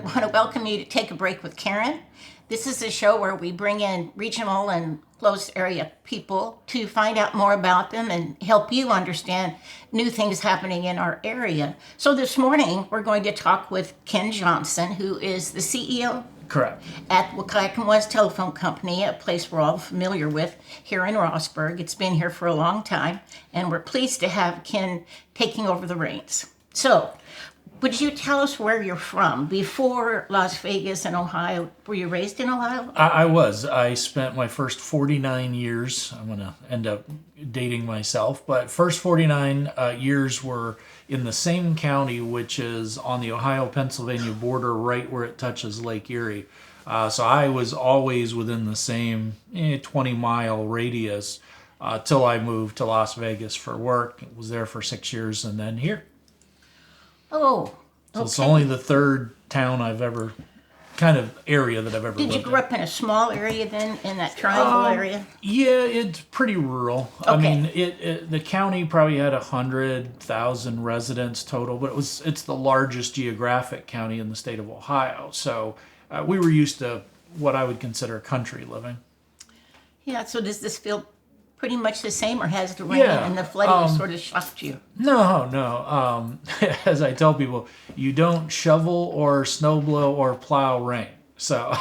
want to welcome you to Take a Break with Karen. This is a show where we bring in regional and close area people to find out more about them and help you understand new things happening in our area. So this morning, we're going to talk with Ken Johnson, who is the CEO Correct. at Wahkiakum West Telephone Company, a place we're all familiar with here in Rossburg. It's been here for a long time, and we're pleased to have Ken taking over the reins. So, would you tell us where you're from? Before Las Vegas and Ohio, were you raised in Ohio? I was. I spent my first 49 years, I'm going to end up dating myself, but first 49 years were in the same county, which is on the Ohio-Pennsylvania border, right where it touches Lake Erie. So I was always within the same 20-mile radius till I moved to Las Vegas for work. Was there for 6 years and then here. Oh, so it's only the third town I've ever, kind of area that I've ever lived in. Did you grow up in a small area then, in that triangle area? Yeah, it's pretty rural. Okay. I mean, the county probably had 100,000 residents total, but it's the largest geographic county in the state of Ohio. So we were used to what I would consider country living. Yeah, so does this feel pretty much the same, or has the rain and the flooding sort of shocked you? No. As I tell people, you don't shovel or snow blow or plow rain. So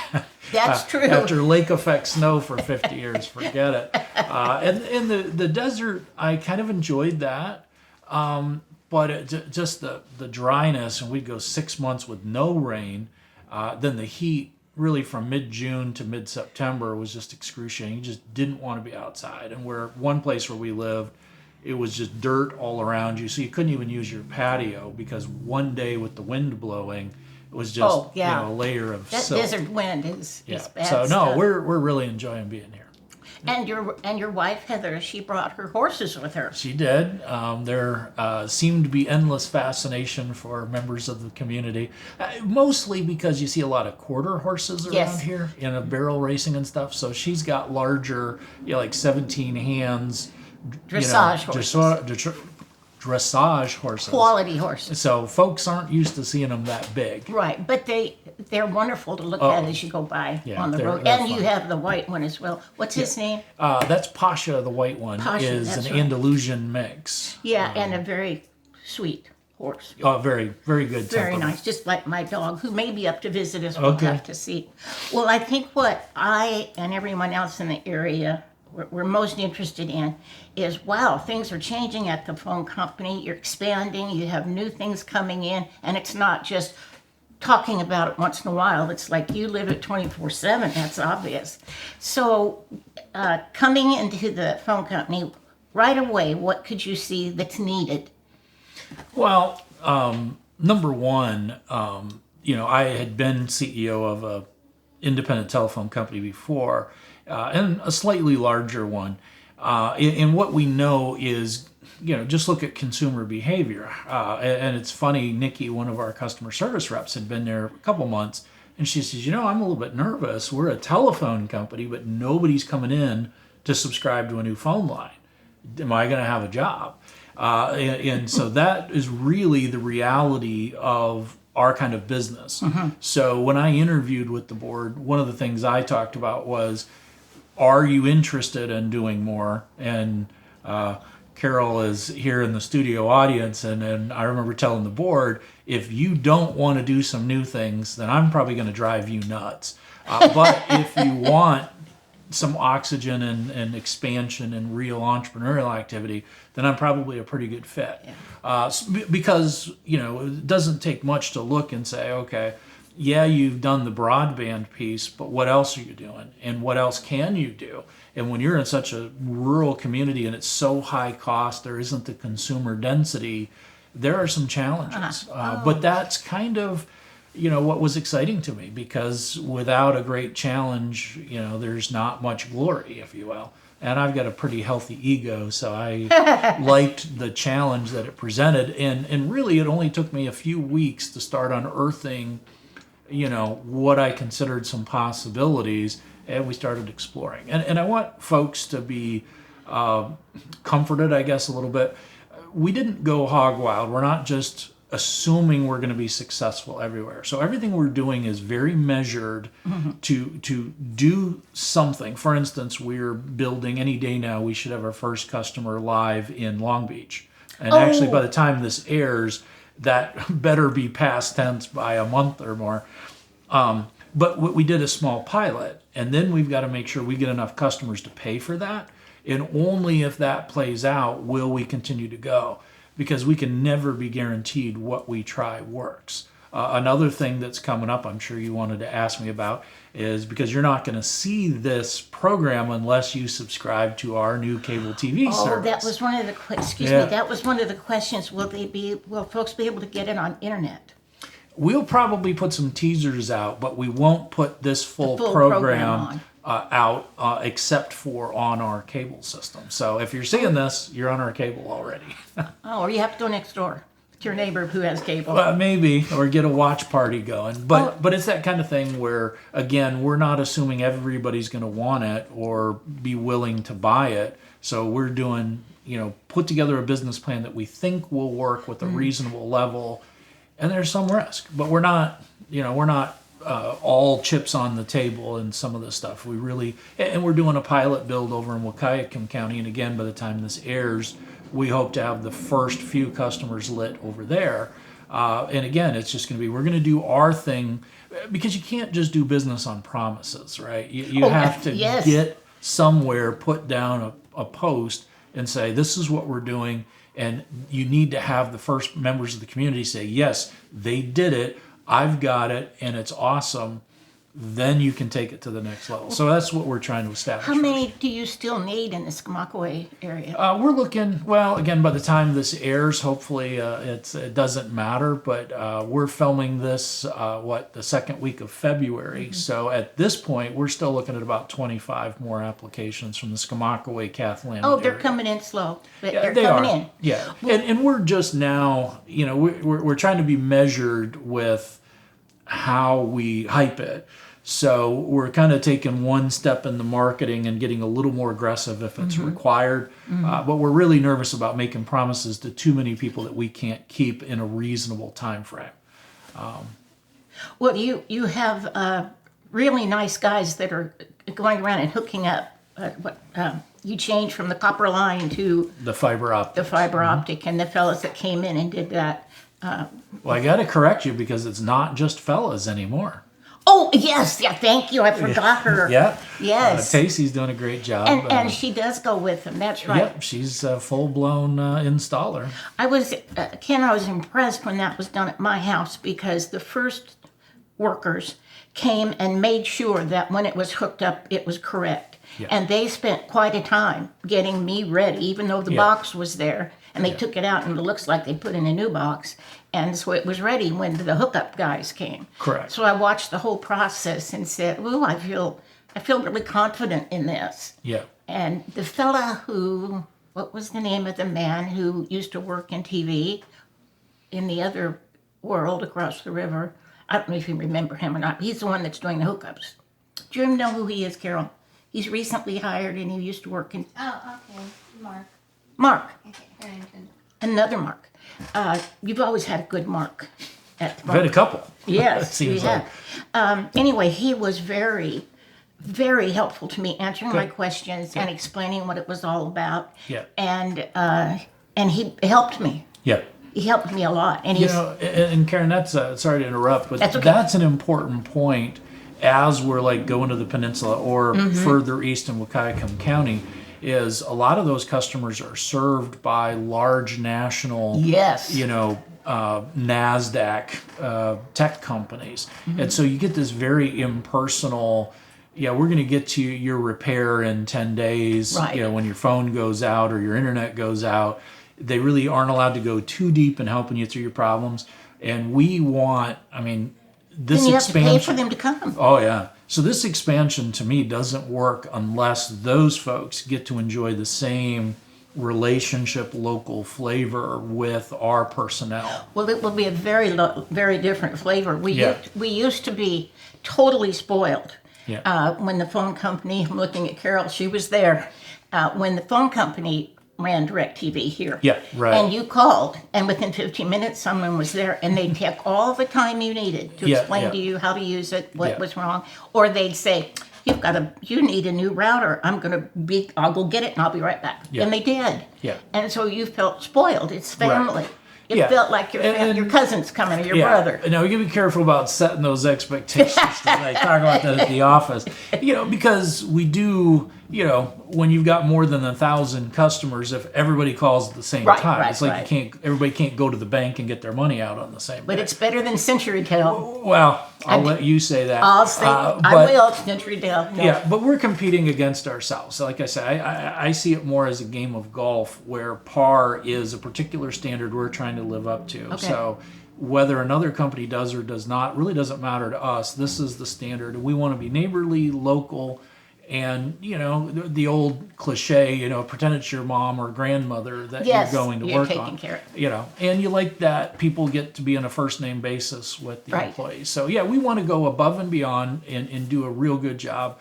that's true. After lake effect snow for 50 years, forget it. And the desert, I kind of enjoyed that. But just the dryness, and we'd go 6 months with no rain. Then the heat, really from mid-June to mid-September, was just excruciating. You just didn't want to be outside. And one place where we lived, it was just dirt all around you, so you couldn't even use your patio because one day with the wind blowing, it was just a layer of that silt. Desert wind is bad So no, stuff. we're really enjoying being here. And your wife Heather, she brought her horses with her. She did. There seemed to be endless fascination for members of the community, mostly because you see a lot of quarter horses around here in a barrel racing and stuff. So she's got larger, like 17 hands, Dressage horses. Dressage horses. Quality horses. So folks aren't used to seeing them that big. Right, but they're wonderful to look at as you go by on the road. They're And fun. you have the white one as well. What's his name? That's Pasha, the white one, Pasha, is that's an right. Andalusian mix. Yeah, and a very sweet horse. Oh, very, very good Very temperament. nice, just like my dog, who may be up to visit us. We'll Okay. have to see. Well, I think what I and everyone else in the area we're most interested in is, wow, things are changing at the phone company. You're expanding. You have new things coming in, and it's not just talking about it once in a while. It's like you live it 24/7. That's obvious. So, coming into the phone company right away, what could you see that's needed? Well, number one, I had been CEO of a independent telephone company before, and a slightly larger one. And what we know is, just look at consumer behavior. And it's funny, Nikki, one of our customer service reps, had been there a couple months, and she says, I'm a little bit nervous. We're a telephone company, but nobody's coming in to subscribe to a new phone line. Am I going to have a job? And so that is really the reality of our kind of business. Mm-hmm. So when I interviewed with the board, one of the things I talked about was, are you interested in doing more? And Carol is here in the studio audience, and I remember telling the board, if you don't want to do some new things, then I'm probably going to drive you nuts. But if you want some oxygen and expansion and real entrepreneurial activity, then I'm probably a pretty good fit. Yeah. Because, it doesn't take much to look and say, okay, yeah, you've done the broadband piece, but what else are you doing? And what else can you do? And when you're in such a rural community and it's so high cost, there isn't the consumer density, there are some challenges. But that's kind of, what was exciting to me, because without a great challenge, there's not much glory, if you will. And I've got a pretty healthy ego, so I liked the challenge that it presented. And really, it only took me a few weeks to start unearthing what I considered some possibilities, and we started exploring. And I want folks to be comforted, I guess, a little bit. We didn't go hog wild. We're not just assuming we're going to be successful everywhere. So everything we're doing is very measured to do something. For instance, we're building any day now. We should have our first customer live in Long Beach, and actually by the time this airs, that better be past tense by a month or more. But we did a small pilot, and then we've got to make sure we get enough customers to pay for that. And only if that plays out will we continue to go, because we can never be guaranteed what we try works. Another thing that's coming up, I'm sure you wanted to ask me about, is because you're not going to see this program unless you subscribe to our new cable TV service. Oh, that was one of the that was one of the questions. Will folks be able to get it on internet? We'll probably put some teasers out, but we won't put this full program out except for on our cable system. So if you're seeing this, you're on our cable already. Or you have to go next door to your neighbor who has cable. Maybe, or get a watch party going. But it's that kind of thing where, again, we're not assuming everybody's going to want it or be willing to buy it. So we're doing, put together a business plan that we think will work with a reasonable level. And there's some risk, but we're not all chips on the table in some of this stuff. And we're doing a pilot build over in Wahkiakum County. And again, by the time this airs, we hope to have the first few customers lit over there. And again, it's just going to be, we're going to do our thing, because you can't just do business on promises, right? You have to get somewhere, put down a post and say, this is what we're doing. And you need to have the first members of the community say, yes, they did it, I've got it, and it's awesome. Then you can take it to the next level. So that's what we're trying to establish. How many do you still need in the Skamokawa area? We're looking, again, by the time this airs, hopefully it doesn't matter, but we're filming this, the second week of February. So at this point, we're still looking at about 25 more applications from the Skamokawa, Cathlamet Oh, they're area. Coming in slow, but Yeah, they're coming in. Yeah, and we're just now, we're trying to be measured with how we hype it. So we're kind of taking one step in the marketing and getting a little more aggressive if it's required. But we're really nervous about making promises to too many people that we can't keep in a reasonable time frame. Well, you have really nice guys that are going around and hooking up. You changed from the copper line to The fiber optic. the fiber optic, and the fellas that came in and did that. Well, I got to correct you, because it's not just fellas anymore. Oh, yes. Yeah, thank you. I forgot her. Yeah. Yes. Tacey's doing a great job. And she does go with them. That's right. Yep, she's a full-blown installer. Ken, I was impressed when that was done at my house, because the first workers came and made sure that when it was hooked up, it was correct. Yeah. And they spent quite a time getting me ready, even though the box was there. And they took it out, and it looks like they put in a new box. And so it was ready when the hookup guys came. Correct. So I watched the whole process and said, "Ooh, I feel really confident in this." Yeah. And the fella what was the name of the man who used to work in TV in the other world across the river? I don't know if you remember him or not. He's the one that's doing the hookups. Do you know who he is, Carol? He's recently hired, and he used to work in... Oh, okay. Mark. Mark. Okay, Harrington. Another Mark. You've always had a good Mark. At the I've had a couple. Yes, It seems we have. Anyway, he was very, very helpful to me, answering my questions and explaining what it was all about. Yeah. And he helped me. Yeah. He helped me a lot. And And Karen, that's sorry to interrupt, but That's okay. that's an important point as we're going to the peninsula or further east in Wahkiakum County. Is a lot of those customers are served by large national, NASDAQ tech companies. And so you get this very impersonal, we're going to get to your repair in 10 days, Right. When your phone goes out or your internet goes out. They really aren't allowed to go too deep in helping you through your problems. And we want, this then you have to expansion. pay for them to come. Oh, yeah. So this expansion to me doesn't work unless those folks get to enjoy the same relationship, local flavor with our personnel. Well, it will be a very different flavor. We used to be totally spoiled. Yeah. When the phone company, I'm looking at Carol, she was there. When the phone company ran DirecTV here. Yeah, right. And you called, and within 15 minutes, someone was there, and they'd take all the time you needed to Yeah, explain yeah. to you how to use it, what Yeah. was wrong, or they'd say, you need a new router. I'll go get it, and I'll be right back. Yeah. And they did. Yeah. And so you felt spoiled. It's family. It Yeah. felt like your cousin's coming or your brother. Now, we got to be careful about setting those expectations. I talk about that at the office. Because we do, when you've got more than 1,000 customers, if everybody calls at the same time, right, it's like right. everybody can't go to the bank and get their money out on the same But day. it's better than CenturyTel. Well, I'll let you say that. I'll say, I but- will, CenturyTel. No. Yeah, but we're competing against ourselves. So like I said, I see it more as a game of golf where par is a particular standard we're trying to live up to. Okay. So whether another company does or does not really doesn't matter to us. This is the standard. We want to be neighborly, local, and the old cliche, pretend it's your mom or grandmother that Yes, you're going to you're work taking on. care And you like that people get to be on a first name basis with the Right. employees. So yeah, we want to go above and beyond and do a real good job.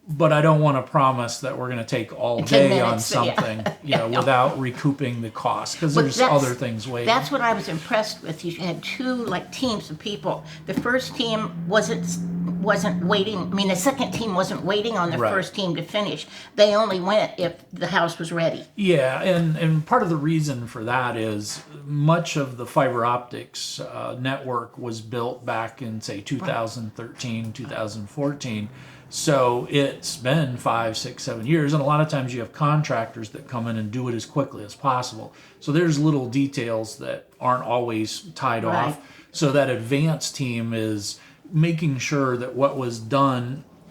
But I don't want to promise that we're going to take all 10 day on minutes, yeah. something, without recouping the cost, because But there's that's- other things waiting. That's what I was impressed with. You had two teams of people. The first team wasn't waiting. I mean, the second team wasn't waiting on the Right. first team to finish. They only went if the house was ready. Yeah, and part of the reason for that is much of the fiber optics network was built back in, say, 2013, 2014. So it's been 5, 6, 7 years, and a lot of times you have contractors that come in and do it as quickly as possible. So there's little details that aren't always tied Right. off. So that advanced team is making sure that what was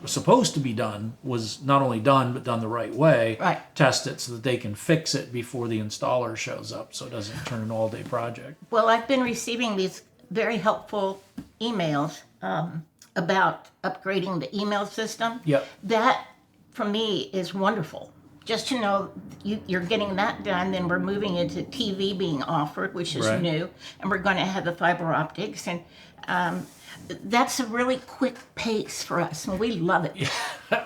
supposed to be done was not only done but done the right way. Right. Test it so that they can fix it before the installer shows up, so it doesn't turn an all-day project. Well, I've been receiving these very helpful emails about upgrading the email system. Yep. That, for me, is wonderful. Just to know you're getting that done, then we're moving into TV being offered, which is Right. new, and we're going to have the fiber optics, and that's a really quick pace for us, and we love it.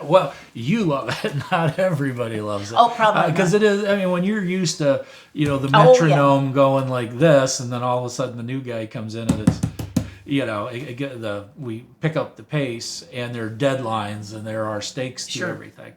Well, you love it. Not everybody loves it. Oh, probably Because not. it is. I mean, when you're used to, the Oh, yeah. metronome going like this, and then all of a sudden the new guy comes in and it's, we pick up the pace, and there are deadlines, and there are stakes to Sure. everything.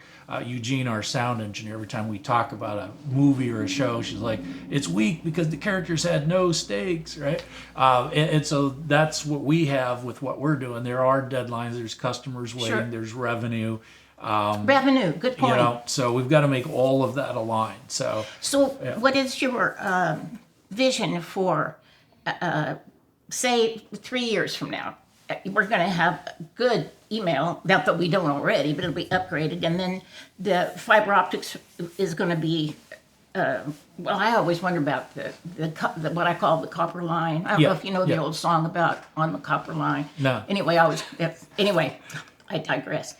Eugene, our sound engineer, every time we talk about a movie or a show, she's like, "It's weak because the characters had no stakes," right? And so that's what we have with what we're doing. There are deadlines. There's customers waiting. Sure. There's revenue. Revenue, good point. So we've got to make all of that align. So So, Yeah. what is your vision for, say, 3 years from now? We're going to have good email, not that we don't already, but it'll be upgraded, and then the fiber optics is going to be. Well, I always wonder about the what I call the copper line. I don't know if you know the Yeah. old song about on the copper line. No. Anyway, I digress.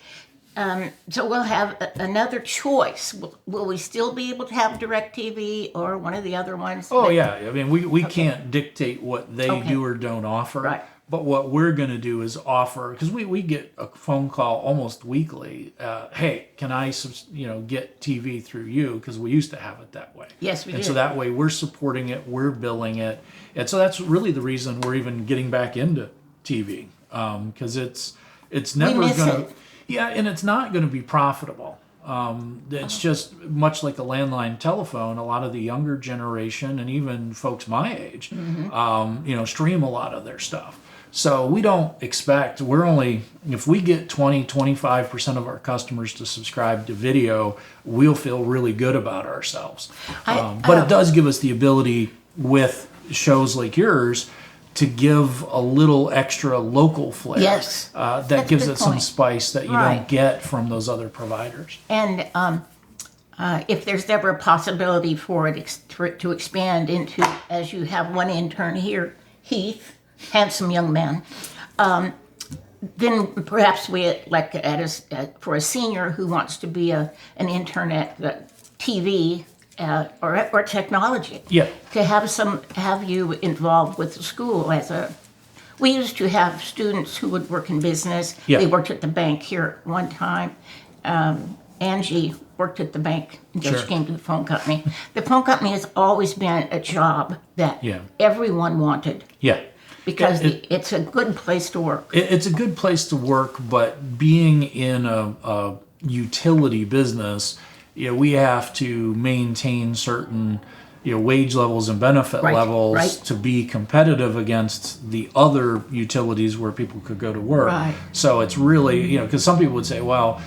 So we'll have another choice. Will we still be able to have DirecTV or one of the other ones? Oh yeah, I mean we can't dictate what they Okay. do or don't offer. Right. But what we're going to do is offer, because we get a phone call almost weekly. Hey, can I get TV through you? Because we used to have it that way. Yes, we And did. so that way we're supporting it, we're billing it, and so that's really the reason we're even getting back into TV, because it's never miss going to. it. Yeah, and it's not going to be profitable. It's just much like the landline telephone. A lot of the younger generation and even folks my age, stream a lot of their stuff. So we don't expect, if we get 20-25% of our customers to subscribe to video, we'll feel really good about ourselves. But it does give us the ability with shows like yours to give a little extra local flair. Yes. That That's a gives good it some point. spice that you Right. don't get from those other providers. And if there's ever a possibility for it to expand into, as you have one intern here, Heath, handsome young man, then perhaps we for a senior who wants to be an intern at the TV or technology. Yeah. To have you involved with the school we used to have students who would work in business. Yeah. They worked at the bank here at one time. Angie worked at the bank until Sure. she came to the phone company. The phone company has always been a job that Yeah. everyone wanted Yeah. because it's a good place to work. It's a good place to work, but being in a utility business, we have to maintain certain, wage levels and benefit Right, levels right. to be competitive against the other utilities where people could go to work. Right. So it's really, because some people would say, well,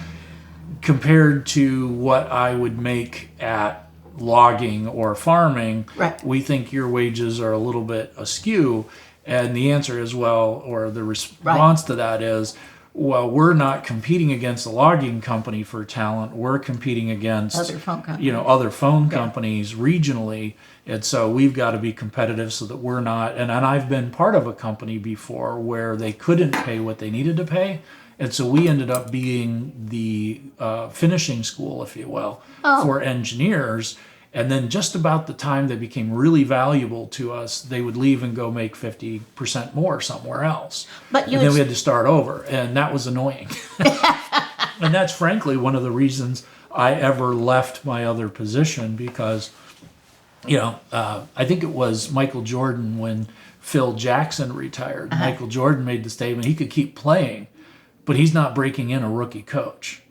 compared to what I would make at logging or farming, Right. we think your wages are a little bit askew. And the answer is, well, or the response to that is, well, we're not competing against a logging company for talent. We're competing against Other phone companies. other phone companies regionally. And so we've got to be competitive so that we're not. And I've been part of a company before where they couldn't pay what they needed to pay. And so we ended up being the finishing school, if you will, for engineers. And then just about the time they became really valuable to us, they would leave and go make 50% more somewhere else. But And then we had to start over, and that was annoying. And that's frankly one of the reasons I ever left my other position because, I think it was Michael Jordan when Phil Jackson retired. Michael Jordan made the statement he could keep playing, but he's not breaking in a rookie coach.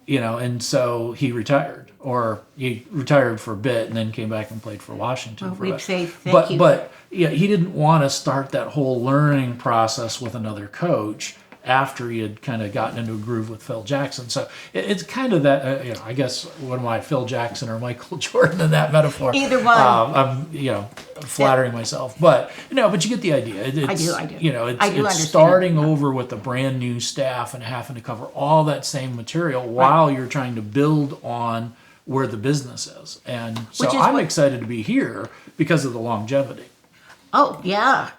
And so he retired, or he retired for a bit and then came back and played for Washington Well, for a we'd bit. say thank you. But he didn't want to start that whole learning process with another coach after he had kind of gotten into a groove with Phil Jackson. So it's kind of that, I guess, what am I, Phil Jackson or Michael Jordan in that metaphor? Either one. I'm, flattering myself. But, but you get the idea. I do. It's understand. starting over with a brand new staff and having to cover all that same material while you're trying to build on where the business is. And so Which is I'm what- excited to be here because of the longevity. Oh, yeah.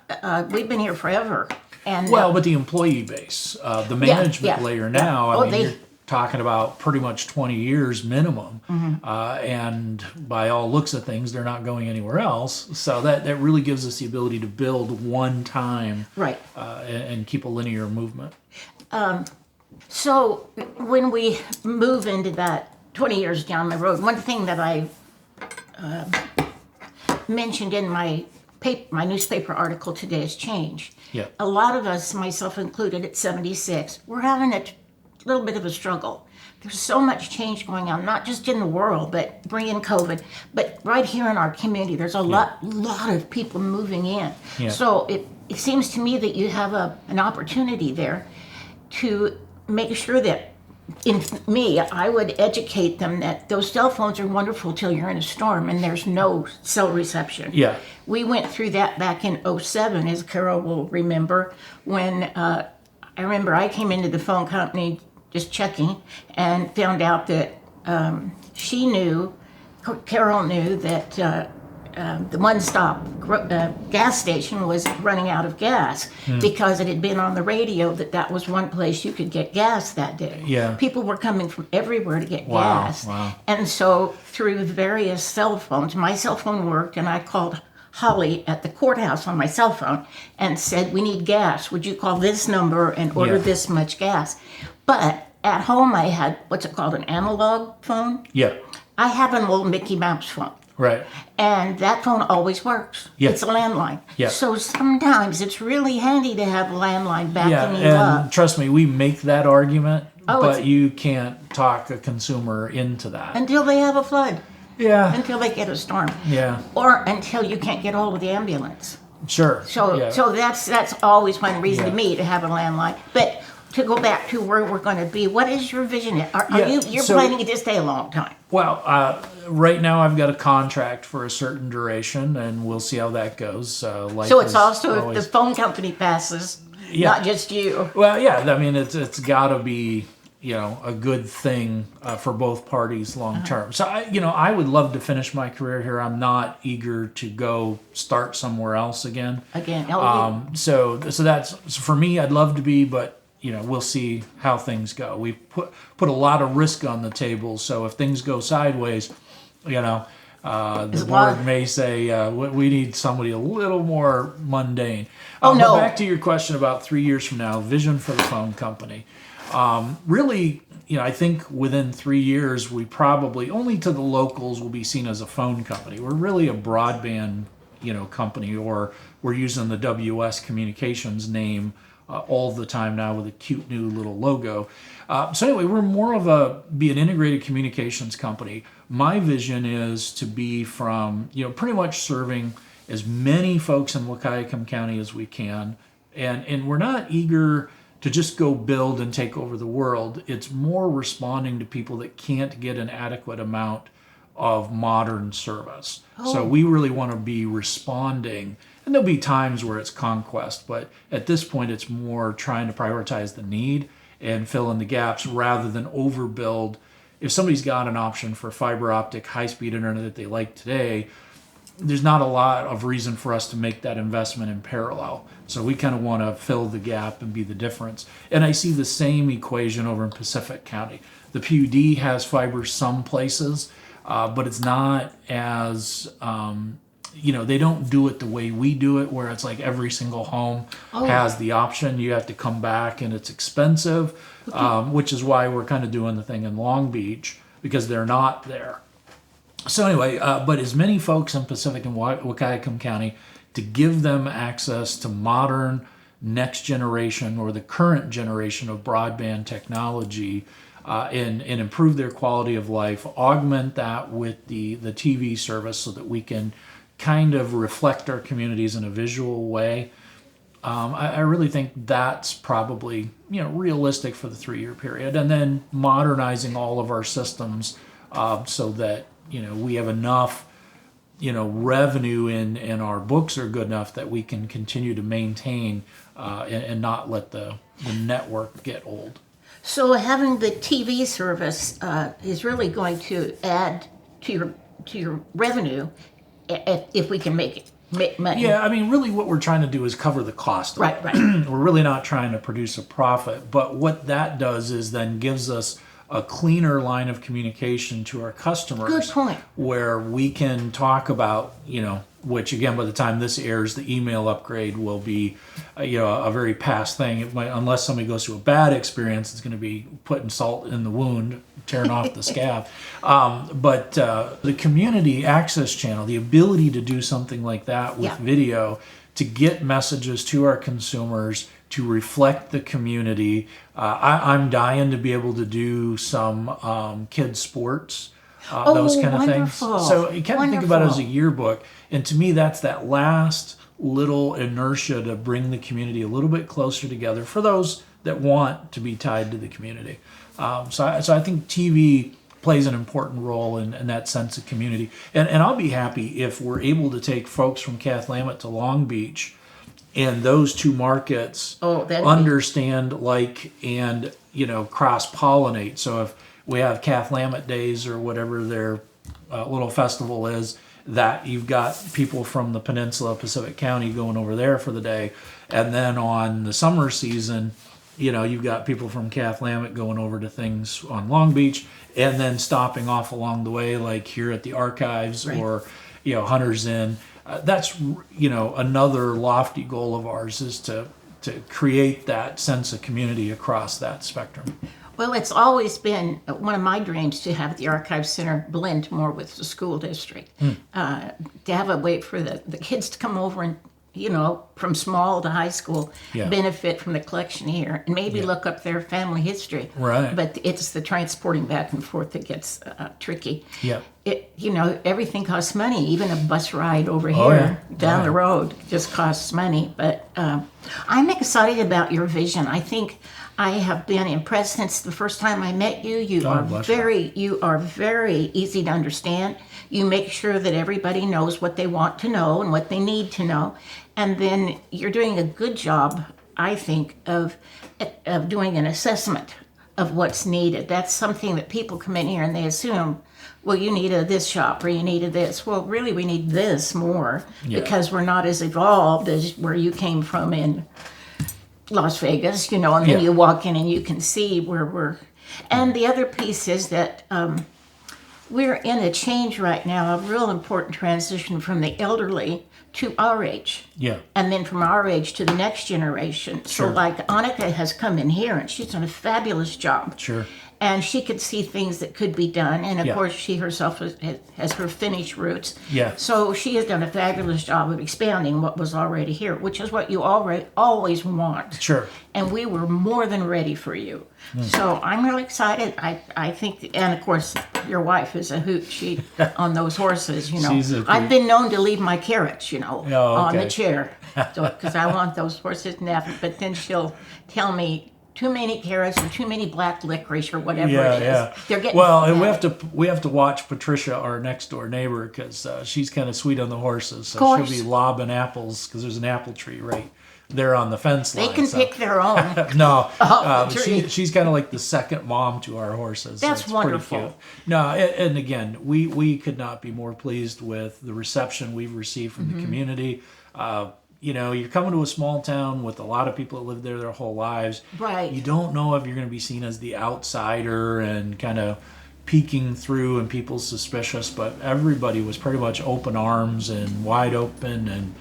We've been here forever. And Well, but the employee base, the management yeah. layer now, Oh, I mean, you're talking about pretty much 20 years minimum. And by all looks of things, they're not going anywhere else. So that really gives us the ability to build one time Right. and keep a linear movement. So when we move into that 20 years down the road, one thing that I mentioned in my newspaper article today is change. Yeah. A lot of us, myself included, at 76, we're having a little bit of a struggle. There's so much change going on, not just in the world, but bring in COVID, but right here in our community, there's a lot of people moving in. Yeah. So it seems to me that you have an opportunity there to make sure that, I would educate them that those cell phones are wonderful till you're in a storm and there's no cell reception. Yeah. We went through that back in '07, as Carol will remember, when I remember I came into the phone company just checking and found out that Carol knew that the one-stop gas station was running out of gas because it had been on the radio that was one place you could get gas that day. Yeah. People were coming from everywhere to get Wow, gas. wow. And so through various cell phones, my cell phone worked, and I called Holly at the courthouse on my cell phone and said, we need gas. Would you call this number and order Yeah. this much gas? But at home I had, what's it called, an analog phone? Yeah. I have an old Mickey Mouse phone. Right. And that phone always works. Yeah. It's a landline. Yeah. So sometimes it's really handy to have a landline Yeah. backing you And up. trust me, we make that argument, Oh, but it's- you can't talk a consumer into that. Until they have a flood. Yeah. Until they get a storm. Yeah. Or until you can't get hold of the ambulance. Sure. So yeah. so that's always one reason Yeah. to me to have a landline. But to go back to where we're going to be, what is your vision? Are Yeah, you're so- planning to stay a long time? Well, right now I've got a contract for a certain duration, and we'll see how that goes. Life So it's is also if always- the phone company passes, Yeah. not just you. Well, yeah. I mean, it's got to be a good thing for both parties long term. So I would love to finish my career here. I'm not eager to go start somewhere else again. Again, So that's for me. I'd love to be, but we'll see how things go. We put a lot of risk on the table. So if things go sideways, the board may say we need somebody a little more mundane. Oh, no. But back to your question about 3 years from now, vision for the phone company. Really, I think within 3 years, we probably, only to the locals, will be seen as a phone company. We're really a broadband, company, or we're using the WS Communications name all the time now with a cute new little logo. So anyway, we're more of be an integrated communications company. My vision is to be from, pretty much serving as many folks in Wahkiakum County as we can. And we're not eager to just go build and take over the world. It's more responding to people that can't get an adequate amount of modern service. So we really want to be responding, and there'll be times where it's conquest, but at this point it's more trying to prioritize the need and fill in the gaps rather than overbuild. If somebody's got an option for fiber optic high-speed internet that they like today, there's not a lot of reason for us to make that investment in parallel. So we kind of want to fill the gap and be the difference. And I see the same equation over in Pacific County. The PUD has fiber some places, but it's not as, they don't do it the way we do it, where it's like every single home has the option. You have to come back and it's expensive, which is why we're kind of doing the thing in Long Beach, because they're not there. So anyway, but as many folks in Pacific and Wahkiakum County, to give them access to modern next generation or the current generation of broadband technology, and improve their quality of life, augment that with the TV service so that we can kind of reflect our communities in a visual way. I really think that's probably realistic for the 3-year period, and then modernizing all of our systems so that we have enough revenue in our books are good enough that we can continue to maintain and not let the network get old. So having the TV service is really going to add to your revenue if we can make money. Yeah, I mean, really what we're trying to do is cover the cost. Right. We're really not trying to produce a profit, but what that does is then gives us a cleaner line of communication to our customers. Good point. Where we can talk about, which again, by the time this airs, the email upgrade will be, a very past thing. It might, unless somebody goes through a bad experience, it's going to be putting salt in the wound, tearing off the scab. But the community access channel, the ability to do something like that with video, to get messages to our consumers, to reflect the community. I'm dying to be able to do some kids sports, those kind of things. So you kind of think about it as a yearbook. And to me, that's that last little inertia to bring the community a little bit closer together for those that want to be tied to the community. So I think TV plays an important role in that sense of community. And I'll be happy if we're able to take folks from Cathlamet to Long Beach, and those two markets understand, and cross-pollinate. So if we have Cathlamet Days or whatever their little festival is, that you've got people from the peninsula, Pacific County, going over there for the day. And then on the summer season, you've got people from Cathlamet going over to things on Long Beach, and then stopping off along the way, like here at the Archives or, Hunter's Inn. That's, another lofty goal of ours, is to create that sense of community across that spectrum. Well, it's always been one of my dreams to have the Archive Center blend more with the school district, to have a way for the kids to come over and, from small to high school, benefit from the collection here, and maybe look up their family history. Right. But it's the transporting back and forth that gets tricky. Yeah. Everything costs money. Even a bus ride over here down the road just costs money. But I'm excited about your vision. I think I have been impressed since the first time I met you. You are very easy to understand. You make sure that everybody knows what they want to know and what they need to know. And then you're doing a good job, I think, of doing an assessment of what's needed. That's something that people come in here and they assume, well, you needed this shop or you needed this. Well, really, we need this more because we're not as evolved as where you came from in Las Vegas, and then you walk in and you can see where we're. And the other piece is that we're in a change right now, a real important transition from the elderly to our age. Yeah. And then from our age to the next generation. Sure. So like Annika has come in here and she's done a fabulous job. Sure. and she could see things that could be done. And of Yeah. course, she herself has her Finnish roots. Yeah. So she has done a fabulous job of expanding what was already here, which is what you always want. Sure. And we were more than ready for you. So I'm really excited. I think, and of course, your wife is a hoot. She on those horses, you know. She's a I've been known to leave my carrots, you know, Oh, on okay. the chair, because I want those horses to have. But then she'll tell me too many carrots or too many black licorice or whatever Yeah, it is. yeah. They're getting Well, and fat. we have to watch Patricia, our next door neighbor, because she's kind of sweet on the horses. So Course. she'll be lobbing apples because there's an apple tree right there on the fence They line. can so. pick their own. No, the tree. she's kind of like the second mom to our horses. so That's it's pretty wonderful. cute. No, and again, we could not be more pleased with the reception we've received from Mm-hmm. the community. You know, you're coming to a small town with a lot of people that live there their whole lives. Right. You don't know if you're going to be seen as the outsider and kind of peeking through and people's suspicious, but everybody was pretty much open arms and wide open, and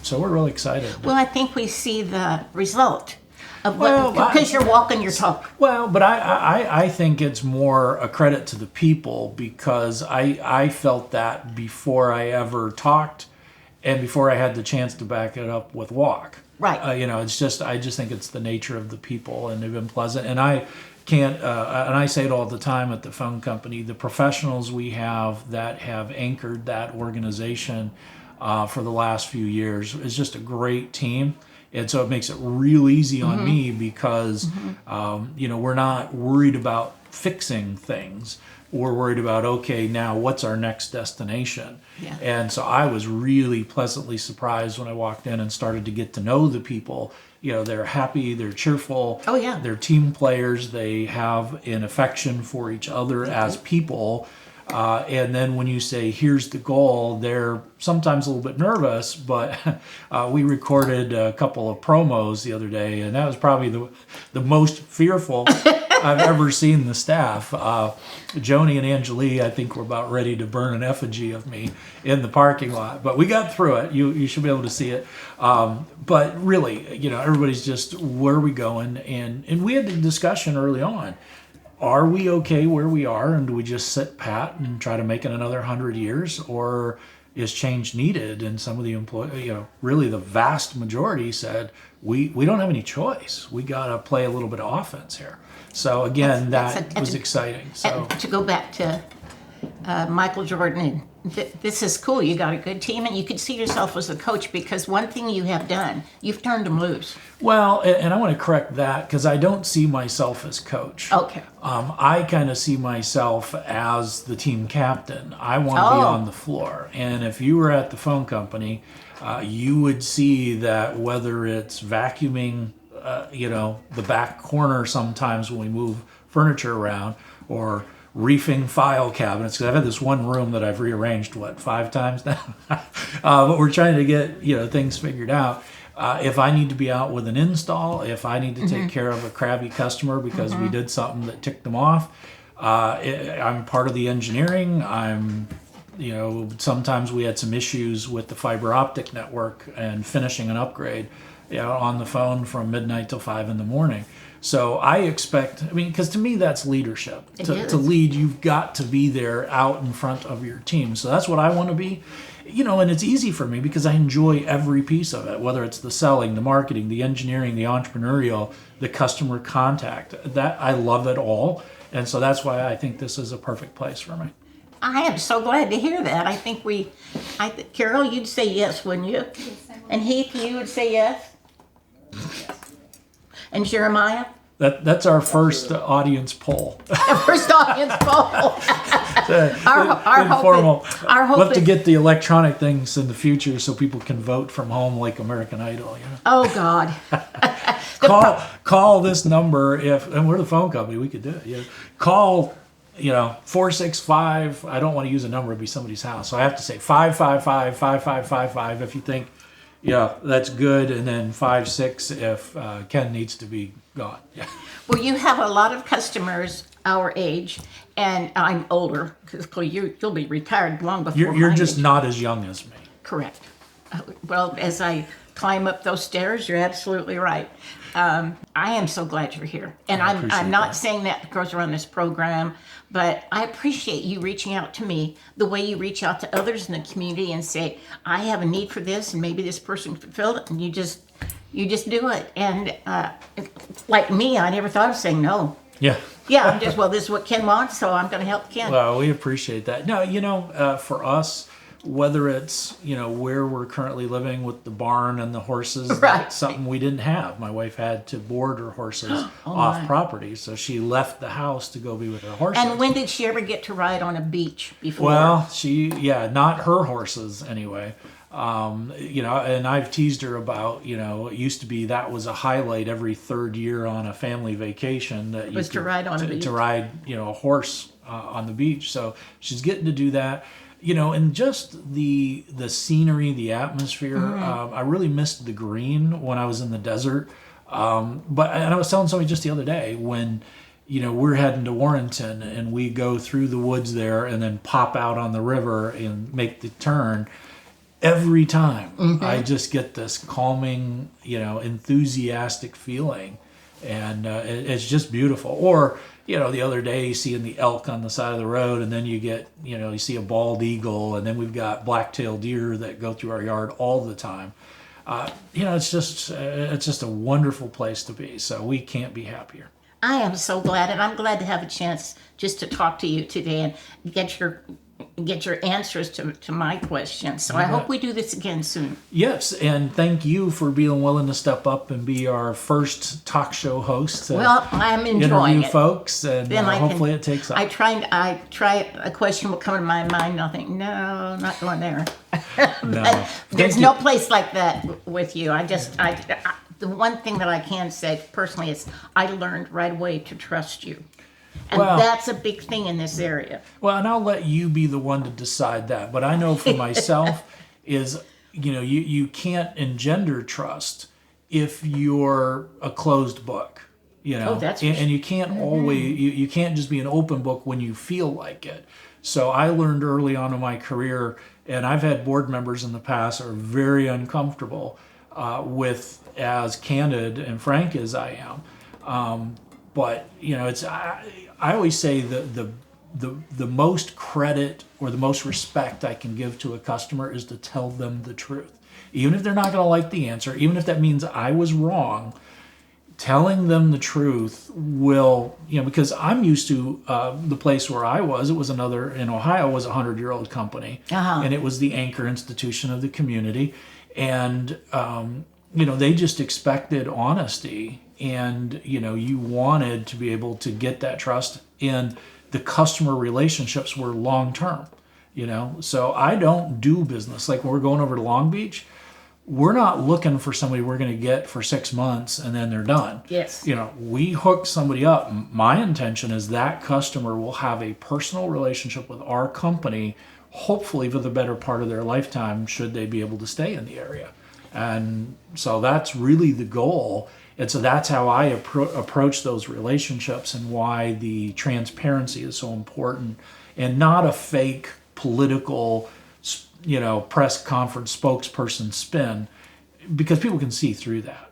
so we're really excited. Well, I think we see the result of Well, what, because you're walking your talk. Well, but I think it's more a credit to the people, because I felt that before I ever talked and before I had the chance to back it up with walk. Right. You know, I just think it's the nature of the people, and they've been pleasant. And I can't, and I say it all the time at the phone company, the professionals we have that have anchored that organization for the last few years is just a great team. And so it makes it real easy on me because, you know, we're not worried about fixing things. We're worried about, okay, now what's our next destination? Yeah. And so I was really pleasantly surprised when I walked in and started to get to know the people. You know, they're happy, they're cheerful. Oh, yeah. They're team players. They have an affection for each other as people. And then when you say, here's the goal, they're sometimes a little bit nervous, but we recorded a couple of promos the other day, and that was probably the most fearful I've ever seen the staff. Joni and Angelique, I think, were about ready to burn an effigy of me in the parking lot, but we got through it. You should be able to see it. But really, you know, everybody's just, where are we going? And we had the discussion early on. Are we okay where we are, and do we just sit pat and try to make it another 100 years, or is change needed? And some of the employees, you know, really the vast majority said, we don't have any choice. We got to play a little bit of offense here. So again, that was exciting. So To go back to Michael Jordan, this is cool. You got a good team, and you could see yourself as a coach, because one thing you have done, you've turned them loose. well, and I want to correct that, because I don't see myself as coach. Okay. I kind of see myself as the team captain. I want to be Oh. on the floor. And if you were at the phone company, you would see that whether it's vacuuming, you know, the back corner sometimes when we move furniture around, or reefing file cabinets, because I've had this one room that I've rearranged, 5 times now? But we're trying to get, you know, things figured out. If I need to be out with an install, if I need to take care of a crabby customer because we did something that ticked them off, I'm part of the engineering. You know, sometimes we had some issues with the fiber optic network and finishing an upgrade, you know, on the phone from midnight till 5 in the morning. So I expect, I mean, because to me that's leadership. It To is. lead, you've got to be there out in front of your team. So that's what I want to be. You know, and it's easy for me because I enjoy every piece of it, whether it's the selling, the marketing, the engineering, the entrepreneurial, the customer contact. That I love it all. And so that's why I think this is a perfect place for me. I am so glad to hear that. I think Carol, you'd say yes, wouldn't you? And Heath, you would say yes? And Jeremiah? That's our first audience poll. First audience poll. Our Informal. Our hope We'll have to is- get the electronic things in the future so people can vote from home like American Idol. You know? Oh, God. Call this number and we're the phone company. We could do it. You know? Call, 465. I don't want to use a number; it'd be somebody's house, so I have to say 555-5555 if you think, that's good, and then 56 if Ken needs to be gone. Yeah. Well, you have a lot of customers our age, and I'm older, because you'll be retired long before You're my just age. not as young as me. Correct. Well, as I climb up those stairs. You're absolutely right. I am so glad you're here. And I'm appreciate not that. saying that because we're on this program, but I appreciate you reaching out to me the way you reach out to others in the community and say, I have a need for this and maybe this person could fulfill it, and you just do it. And like me, I never thought of saying no. Yeah. Yeah, I'm just, well, this is what Ken wants, so I'm going to help Ken. Well, we appreciate that. No, for us, whether it's, where we're currently living with the barn and the horses, Right. that's something we didn't have. My wife had to board her horses off my. property, so she left the house to go be with her horses. And when did she ever get to ride on a beach before? Well, not her horses anyway. And I've teased her about, it used to be that was a highlight every third year on a family vacation that Was to ride on a beach. to ride, a horse on the beach. So she's getting to do that, and just the scenery, the atmosphere. I really missed the green when I was in the desert. But I was telling somebody just the other day when, we're heading to Warrenton and we go through the woods there and then pop out on the river and make the turn. Every time I just get this calming, enthusiastic feeling, and it's just beautiful. Or, the other day seeing the elk on the side of the road, and then you get, you see a bald eagle, and then we've got black-tailed deer that go through our yard all the time. It's just a wonderful place to be. So we can't be happier. I am so glad, and I'm glad to have a chance just to talk to you today and get your answers to my questions. So I hope we do this again soon. Yes, and thank you for being willing to step up and be our first talk show host. Well, I'm enjoying interview it. folks, and Then hopefully it takes off. I try a question will come to my mind, and I'll think, no, not going there. No. There's Thank no you. place like that with you. The one thing that I can say personally is I learned right away to trust you. And Well- that's a big thing in this area. Well, and I'll let you be the one to decide that. But I know for myself is, you can't engender trust if you're a closed book. That's for sure. And you can't always you can't just be an open book when you feel like it. So I learned early on in my career, and I've had board members in the past that are very uncomfortable with as candid and frank as I am. But it's I always say the most credit or the most respect I can give to a customer is to tell them the truth, even if they're not going to like the answer, even if that means I was wrong. Telling them the truth will, because I'm used to the place where I was. It was in Ohio was a 100-year-old company, and it was the anchor institution of the community, and they just expected honesty. And, you wanted to be able to get that trust, and the customer relationships were long-term, So I don't do business. Like when we're going over to Long Beach, we're not looking for somebody we're going to get for 6 months and then they're done. Yes. We hook somebody up. My intention is that customer will have a personal relationship with our company, hopefully for the better part of their lifetime, should they be able to stay in the area. And so that's really the goal. And so that's how I approach those relationships, and why the transparency is so important, and not a fake political, press conference spokesperson spin, because people can see through that.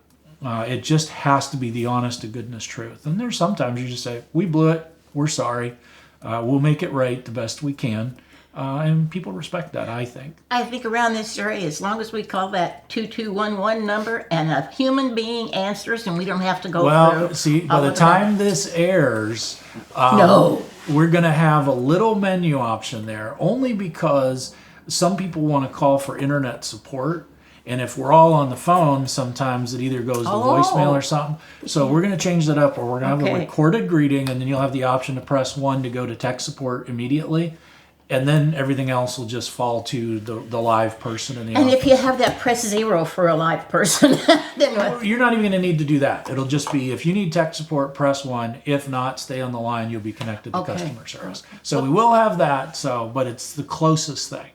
It just has to be the honest to goodness truth. And there's sometimes you just say, we blew it, we're sorry, we'll make it right the best we can. And people respect that, I think. I think around this area, as long as we call that 2211 number and a human being answers and we don't have to go through. Well, see, by the time this airs, No. we're going to have a little menu option there, only because some people want to call for internet support. And if we're all on the phone, sometimes it either goes to voicemail or something. So we're going to change that up, or we're going to have a recorded greeting, and then you'll have the option to press 1 to go to tech support immediately. And then everything else will just fall to the live person in the And office. if you have that, press 0 for a live person. Then what? You're not even going to need to do that. It'll just be, if you need tech support, press 1. If not, stay on the line. You'll be connected to customer service. So we will have that. But it's the closest thing.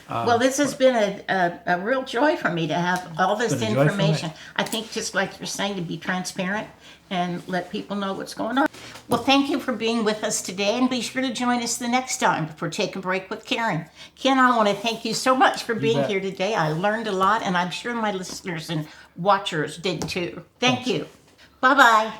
Well, this has been a real joy for me to have all this It's been a joy for me. information. I think, just like you're saying, to be transparent and let people know what's going on. Well, thank you for being with us today, and be sure to join us the next time for Take a Break with Karen. Ken, I want to thank you so much for being bet. here today. I learned a lot, and I'm sure my listeners and watchers did too. Thank you. Bye-bye.